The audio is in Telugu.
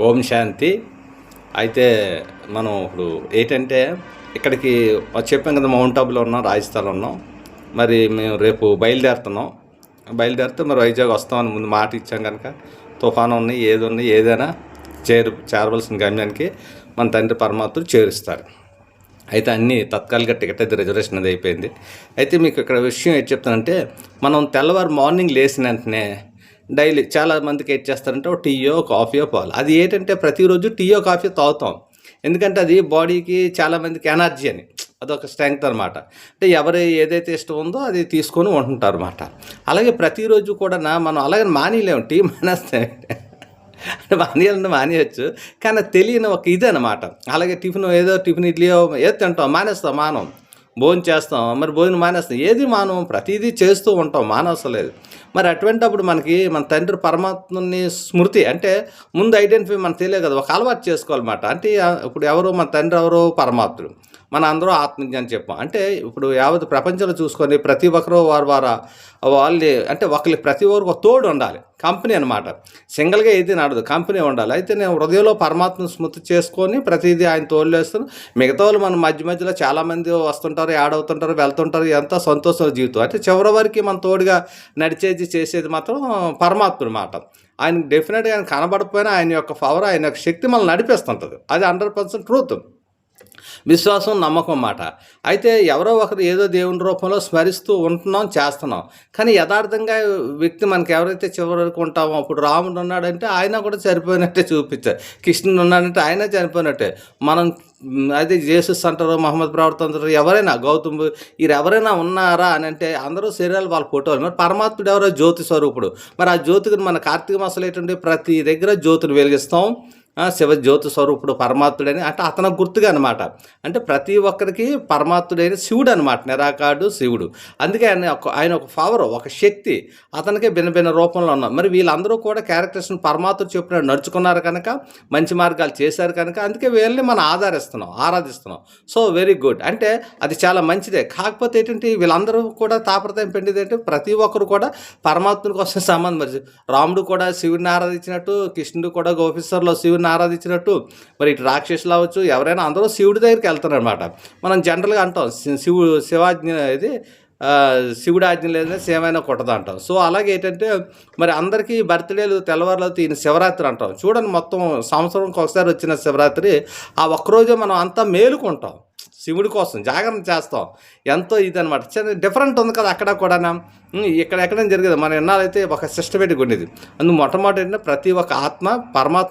ఓం శాంతి. అయితే మనం ఇప్పుడు ఏంటంటే ఇక్కడికి చెప్పాం కదా, మౌంట్ ఆబులో ఉన్నాం, రాజస్థాన్లో ఉన్నాం. మరి మేము రేపు బయలుదేరితే మరి వైజాగ్ వస్తామని ముందు మాట ఇచ్చాం కనుక తుఫాను ఉన్నాయి, ఏదైనా చేరవలసిన గమ్యానికి మన తండ్రి పరమాత్ముడు చేరుస్తారు. అయితే అన్నీ తత్కాలిక టికెట్ అయితే రిజర్వేషన్ అది అయిపోయింది. అయితే మీకు ఇక్కడ విషయం ఏంటి చెప్తానంటే, మనం తెల్లవారు మార్నింగ్ లేచిన వెంటనే డైలీ చాలామందికి ఏం చేస్తారంటే ఒక టీయో కాఫీయో పాలు, అది ఏంటంటే ప్రతిరోజు టీయో కాఫీ తాగుతాం. ఎందుకంటే అది బాడీకి చాలామందికి ఎనర్జీ అని, అదొక స్ట్రెంగ్త్ అనమాట. అంటే ఎవరు ఏదైతే ఇష్టం ఉందో అది తీసుకొని ఉంటుంటారు అనమాట. అలాగే ప్రతిరోజు కూడా మనం అలాగే మానేయలేము, టీ మానేస్తే మానేయాలంటే మానేయచ్చు, కానీ తెలియని ఒక ఇది అనమాట. అలాగే టిఫిన్ ఇడ్లీయో ఏదో తింటాం, మానం భోజనం చేస్తాం, మరి భోజనం మానేస్తాం, ఏది మానం ప్రతిదీ చేస్తూ ఉంటాం, మానవసలేదు. మరి అటువంటిప్పుడు మనకి మన తండ్రి పరమాత్మని స్మృతి అంటే ముందు ఐడెంటిఫై మనకు తెలియదు కదా, ఒక అలవాటు చేసుకోవాలన్నమాట. అంటే ఇప్పుడు ఎవరు మన తండ్రి, ఎవరు పరమాత్ముడు, మన అందరూ ఆత్మజ్ఞ అని చెప్పాం. అంటే ఇప్పుడు యావత్ ప్రపంచంలో చూసుకొని ప్రతి ఒక్కరు వాళ్ళే అంటే ప్రతి ఒక్కరికి ఒక తోడు ఉండాలి, కంపెనీ అనమాట. సింగిల్గా ఏది నడదు, కంపెనీ ఉండాలి. అయితే నేను హృదయంలో పరమాత్మను స్మృతి చేసుకొని ప్రతిదీ ఆయన తోడు వేస్తాను. మిగతా వాళ్ళు మన మధ్యలో చాలామంది వస్తుంటారు, యాడ్ అవుతుంటారు, వెళ్తుంటారు, ఎంత సంతోషం జీవితం. అంటే చివరి వరకు మన తోడుగా చేసేది మాత్రం పరమాత్ముడు మాట. ఆయన డెఫినెట్గా ఆయన కనబడకపోయినా ఆయన యొక్క పవర్, ఆయన యొక్క శక్తి మనల్ని నడిపిస్తుంటుంది. అది 100% ట్రూత్, విశ్వాసం, నమ్మకం మాట. అయితే ఎవరో ఒకరు ఏదో దేవుని రూపంలో స్మరిస్తూ ఉంటున్నాం, చేస్తున్నాం. కానీ యథార్థంగా వ్యక్తి మనకి ఎవరైతే చివరి వరకు ఉంటామో, ఇప్పుడు రాముడు ఉన్నాడంటే ఆయన కూడా చనిపోయినట్టే చూపించారు, కృష్ణుడు ఉన్నాడంటే ఆయన చనిపోయినట్టే. మనం అది జేసస్ అంటారు, మహమ్మద్ ప్రవర్తన అంటారు, ఎవరైనా గౌతమ్ వీరు ఎవరైనా ఉన్నారా అని అంటే అందరూ శరీరాలు వాళ్ళ ఫోటోలు. మరి పరమాత్ముడు ఎవరో జ్యోతి స్వరూపుడు. మరి ఆ జ్యోతికి మన కార్తీక మాసాలు ఏంటంటే ప్రతి దగ్గర జ్యోతిని వెలిగిస్తాం. శివ జ్యోతి స్వరూపుడు పరమాత్ముడని అంటే అతను గుర్తుగా అనమాట. అంటే ప్రతి ఒక్కరికి పరమాత్ముడైన శివుడు అనమాట, నిరాకారుడు శివుడు. అందుకే ఆయన ఒక పవర్, ఒక శక్తి, అతనికే భిన్న రూపంలో ఉన్నాం. మరి వీళ్ళందరూ కూడా క్యారెక్టర్స్ని పరమాత్ముడు చెప్పినట్టు నడుచుకున్నారు కనుక, మంచి మార్గాలు చేశారు కనుక, అందుకే వీళ్ళని మనం ఆరాధిస్తున్నాం. So very good. అంటే అది చాలా మంచిదే. కాకపోతే ఏంటంటే వీళ్ళందరూ కూడా తాపత్రయం పెండిది అంటే ప్రతి ఒక్కరు కూడా పరమాత్ముని కోసం సంబంధం. మరి రాముడు కూడా శివుడిని ఆరాధించినట్టు, కృష్ణుడు కూడా గోపిస్తర్లో శివుడిని ఆరాధించినట్టు, మరి ఇటు రాక్షసులు అవ్వచ్చు, ఎవరైనా అందరూ శివుడి దగ్గరికి వెళ్తారనమాట. మనం జనరల్గా అంటాం శివాజ్ఞ ఇది శివుడి ఆజ్ఞ లేదని సేమైనా కొట్టదు అంటాం. సో అలాగే ఏంటంటే మరి అందరికీ బర్త్డేలు తెల్లవారులతో ఈయన శివరాత్రి అంటాం. చూడండి, మొత్తం సంవత్సరంకి ఒకసారి వచ్చిన శివరాత్రి, ఆ ఒక్కరోజే మనం అంతా మేలుకుంటాం, శివుడి కోసం జాగరణ చేస్తాం. ఎంతో ఇదనమాట. చిన్న డిఫరెంట్ ఉంది కదా అక్కడ కూడా. ఎక్కడైనా జరిగేది మన ఎన్నాళ్ళైతే ఒక సిస్టమేటిక్ ఉండేది. అందుకు మొట్టమొదటి ప్రతి ఒక్క ఆత్మ పరమాత్మ